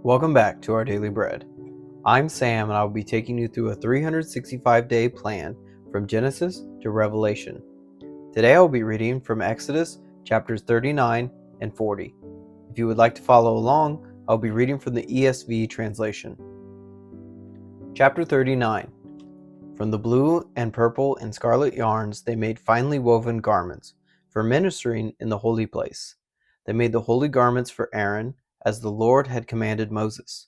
Welcome back to our Daily Bread. I'm Sam and I will be taking you through a 365-day plan from Genesis to Revelation. Today I will be reading from Exodus chapters 39 and 40. If you would like to follow along, I'll be reading from the ESV translation. Chapter 39. From the blue and purple and scarlet yarns they made finely woven garments for ministering in the holy place. They made the holy garments for Aaron, as the Lord had commanded Moses.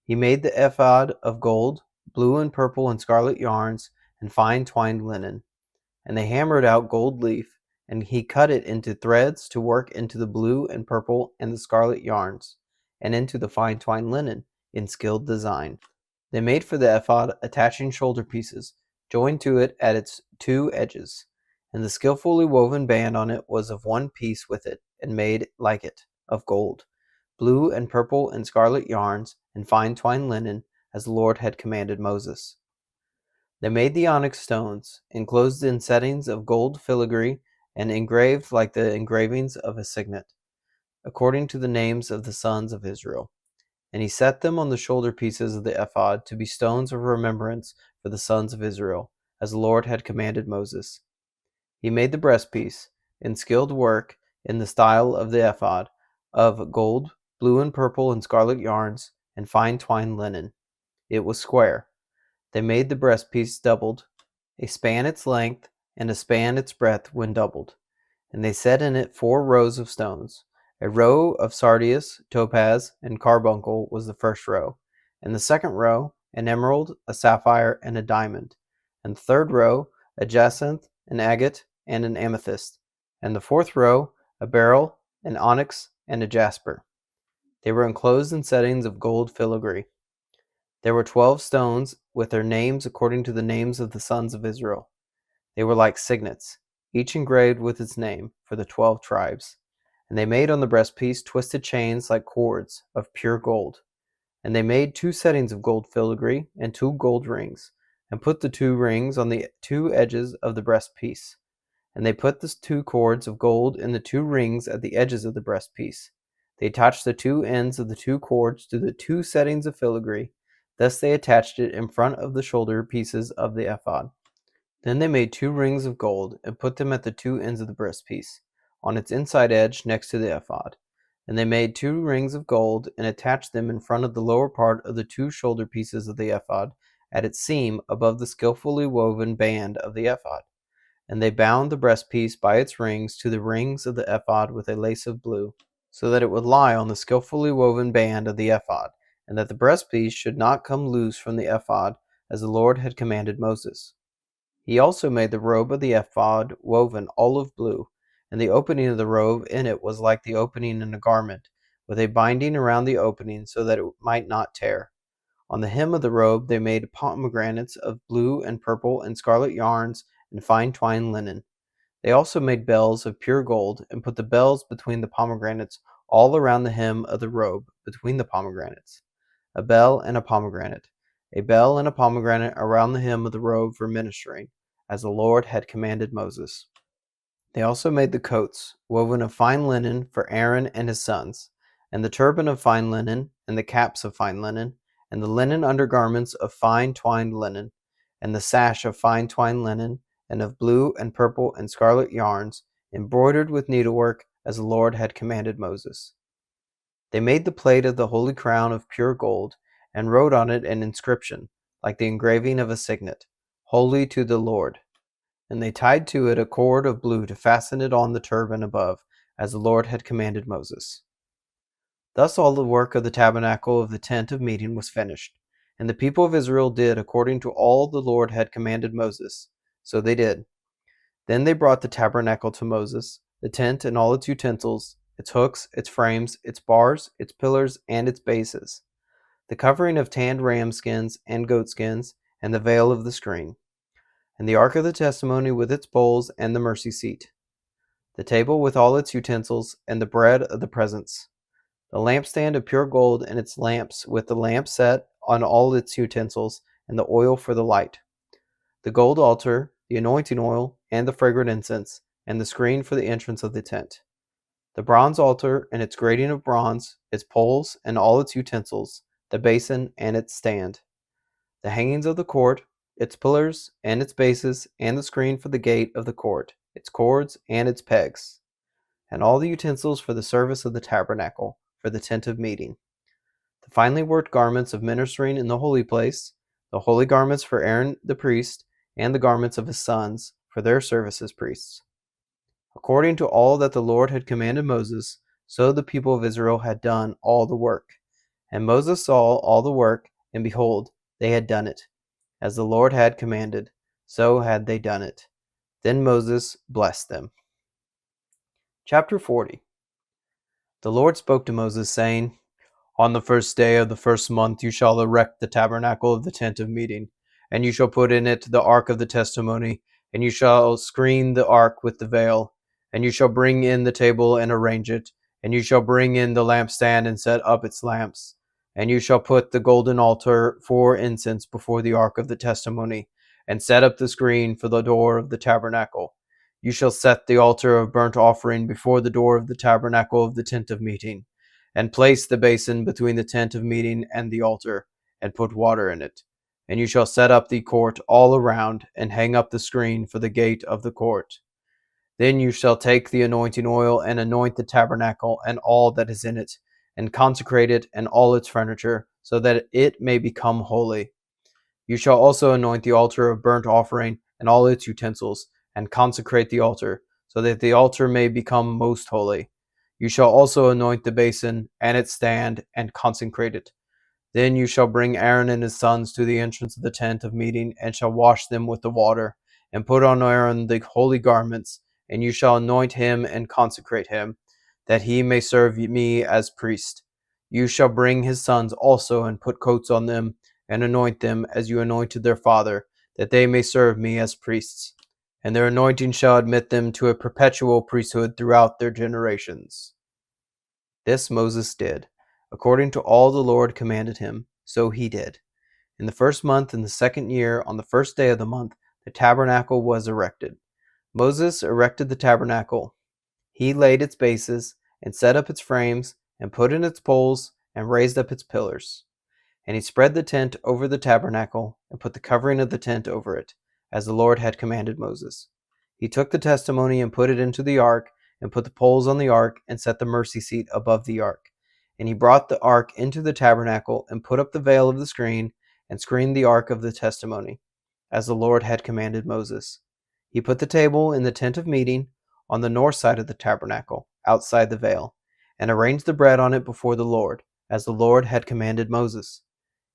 He made the ephod of gold, blue and purple and scarlet yarns, and fine twined linen. And they hammered out gold leaf, and he cut it into threads to work into the blue and purple and the scarlet yarns, and into the fine twined linen in skilled design. They made for the ephod attaching shoulder pieces, joined to it at its two edges, and the skillfully woven band on it was of one piece with it, and made like it, of gold, blue and purple and scarlet yarns, and fine twined linen, as the Lord had commanded Moses. They made the onyx stones, enclosed in settings of gold filigree, and engraved like the engravings of a signet, according to the names of the sons of Israel. And he set them on the shoulder pieces of the ephod to be stones of remembrance for the sons of Israel, as the Lord had commanded Moses. He made the breastpiece, in skilled work, in the style of the ephod, of gold, blue and purple and scarlet yarns, and fine twined linen. It was square. They made the breastpiece doubled, a span its length, and a span its breadth when doubled. And they set in it 4 rows of stones. A row of sardius, topaz, and carbuncle was the first row, and the second row an emerald, a sapphire, and a diamond, and the third row a jacinth, an agate, and an amethyst, and the fourth row a beryl, an onyx, and a jasper. They were enclosed in settings of gold filigree. There were 12 stones with their names according to the names of the sons of Israel. They were like signets, each engraved with its name, for the 12 tribes. And they made on the breastpiece twisted chains like cords of pure gold. And they made 2 settings of gold filigree and 2 gold rings, and put the 2 rings on the 2 edges of the breastpiece. And they put the 2 cords of gold in the 2 rings at the edges of the breastpiece. They attached the 2 ends of the 2 cords to the 2 settings of filigree. Thus they attached it in front of the shoulder pieces of the ephod. Then they made 2 rings of gold, and put them at the 2 ends of the breastpiece, on its inside edge next to the ephod. And they made 2 rings of gold, and attached them in front of the lower part of the 2 shoulder pieces of the ephod, at its seam above the skillfully woven band of the ephod. And they bound the breastpiece by its rings to the rings of the ephod with a lace of blue, so that it would lie on the skillfully woven band of the ephod, and that the breastpiece should not come loose from the ephod, as the Lord had commanded Moses. He also made the robe of the ephod woven olive blue, and the opening of the robe in it was like the opening in a garment, with a binding around the opening so that it might not tear. On the hem of the robe they made pomegranates of blue and purple and scarlet yarns and fine twined linen. They also made bells of pure gold, and put the bells between the pomegranates all around the hem of the robe between the pomegranates. A bell and a pomegranate around the hem of the robe for ministering, as the Lord had commanded Moses. They also made the coats, woven of fine linen, for Aaron and his sons, and the turban of fine linen, and the caps of fine linen, and the linen undergarments of fine twined linen, and the sash of fine twined linen, and of blue and purple and scarlet yarns, embroidered with needlework, as the Lord had commanded Moses. They made the plate of the holy crown of pure gold, and wrote on it an inscription, like the engraving of a signet, "Holy to the Lord." And they tied to it a cord of blue to fasten it on the turban above, as the Lord had commanded Moses. Thus all the work of the tabernacle of the tent of meeting was finished, and the people of Israel did according to all the Lord had commanded Moses. So they did. Then they brought the tabernacle to Moses, the tent and all its utensils, its hooks, its frames, its bars, its pillars, and its bases, the covering of tanned ram skins and goat skins, and the veil of the screen, and the ark of the testimony with its bowls and the mercy seat, the table with all its utensils, and the bread of the presence, the lampstand of pure gold and its lamps with the lamp set on all its utensils, and the oil for the light, the gold altar, the anointing oil, and the fragrant incense, and the screen for the entrance of the tent. the bronze altar and its grating of bronze, its poles and all its utensils, the basin and its stand, the hangings of the court, its pillars and its bases, and the screen for the gate of the court, its cords and its pegs, and all the utensils for the service of the tabernacle, for the tent of meeting, the finely worked garments of ministering in the holy place, the holy garments for Aaron the priest, and the garments of his sons for their service as priests. According to all that the Lord had commanded Moses, so the people of Israel had done all the work. And Moses saw all the work, and behold, they had done it. As the Lord had commanded, so had they done it. Then Moses blessed them. Chapter 40. The Lord spoke to Moses, saying, On the first day of the first month you shall erect the tabernacle of the tent of meeting, and you shall put in it the ark of the testimony, and you shall screen the ark with the veil, and you shall bring in the table and arrange it, and you shall bring in the lampstand and set up its lamps, and you shall put the golden altar for incense before the ark of the testimony, and set up the screen for the door of the tabernacle. You shall set the altar of burnt offering before the door of the tabernacle of the tent of meeting, and place the basin between the tent of meeting and the altar, and put water in it. And you shall set up the court all around, and hang up the screen for the gate of the court. Then you shall take the anointing oil, and anoint the tabernacle and all that is in it, and consecrate it and all its furniture, so that it may become holy. You shall also anoint the altar of burnt offering and all its utensils, and consecrate the altar, so that the altar may become most holy. You shall also anoint the basin and its stand, and consecrate it. Then you shall bring Aaron and his sons to the entrance of the tent of meeting, and shall wash them with the water, and put on Aaron the holy garments, and you shall anoint him and consecrate him, that he may serve me as priest. You shall bring his sons also, and put coats on them, and anoint them as you anointed their father, that they may serve me as priests. And their anointing shall admit them to a perpetual priesthood throughout their generations. This Moses did, according to all the Lord commanded him, so he did. In the first month, in the second year, on the first day of the month, the tabernacle was erected. Moses erected the tabernacle. He laid its bases, and set up its frames, and put in its poles, and raised up its pillars. And he spread the tent over the tabernacle, and put the covering of the tent over it, as the Lord had commanded Moses. He took the testimony and put it into the ark, and put the poles on the ark, and set the mercy seat above the ark. And he brought the ark into the tabernacle, and put up the veil of the screen, and screened the ark of the testimony, as the Lord had commanded Moses. He put the table in the tent of meeting, on the north side of the tabernacle, outside the veil, and arranged the bread on it before the Lord, as the Lord had commanded Moses.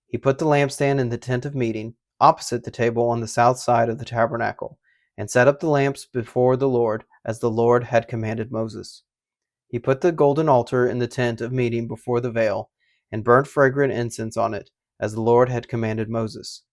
He put the lampstand in the tent of meeting, opposite the table on the south side of the tabernacle, and set up the lamps before the Lord, as the Lord had commanded Moses. He put the golden altar in the tent of meeting before the veil, and burnt fragrant incense on it, as the Lord had commanded Moses.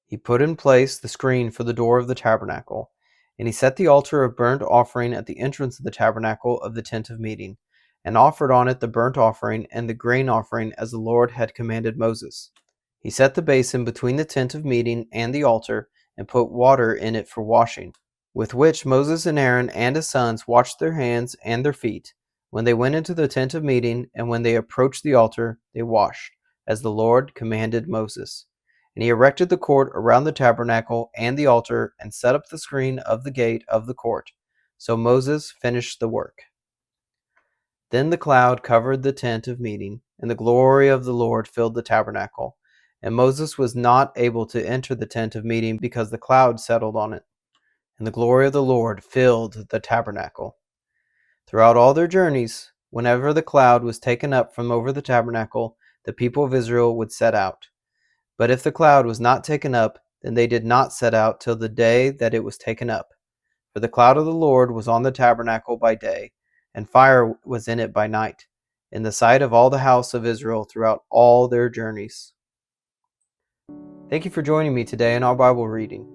He put in place the screen for the door of the tabernacle, and he set the altar of burnt offering at the entrance of the tabernacle of the tent of meeting, and offered on it the burnt offering and the grain offering, as the Lord had commanded Moses. He set the basin between the tent of meeting and the altar, and put water in it for washing, with which Moses and Aaron and his sons washed their hands and their feet. When they went into the tent of meeting, and when they approached the altar, they washed, as the Lord commanded Moses. And he erected the court around the tabernacle and the altar, and set up the screen of the gate of the court. So Moses finished the work. Then the cloud covered the tent of meeting, and the glory of the Lord filled the tabernacle. And Moses was not able to enter the tent of meeting because the cloud settled on it. And the glory of the Lord filled the tabernacle. Throughout all their journeys, whenever the cloud was taken up from over the tabernacle, the people of Israel would set out. But if the cloud was not taken up, then they did not set out till the day that it was taken up. For the cloud of the Lord was on the tabernacle by day, and fire was in it by night, in the sight of all the house of Israel throughout all their journeys. Thank you for joining me today in our Bible reading.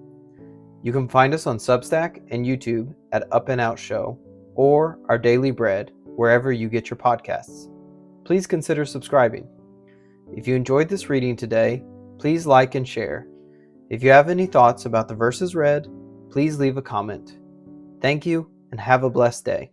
You can find us on Substack and YouTube at Up+Out Show, or Our Daily Bread, wherever you get your podcasts. Please consider subscribing. If you enjoyed this reading today, please like and share. If you have any thoughts about the verses read, please leave a comment. Thank you, and have a blessed day.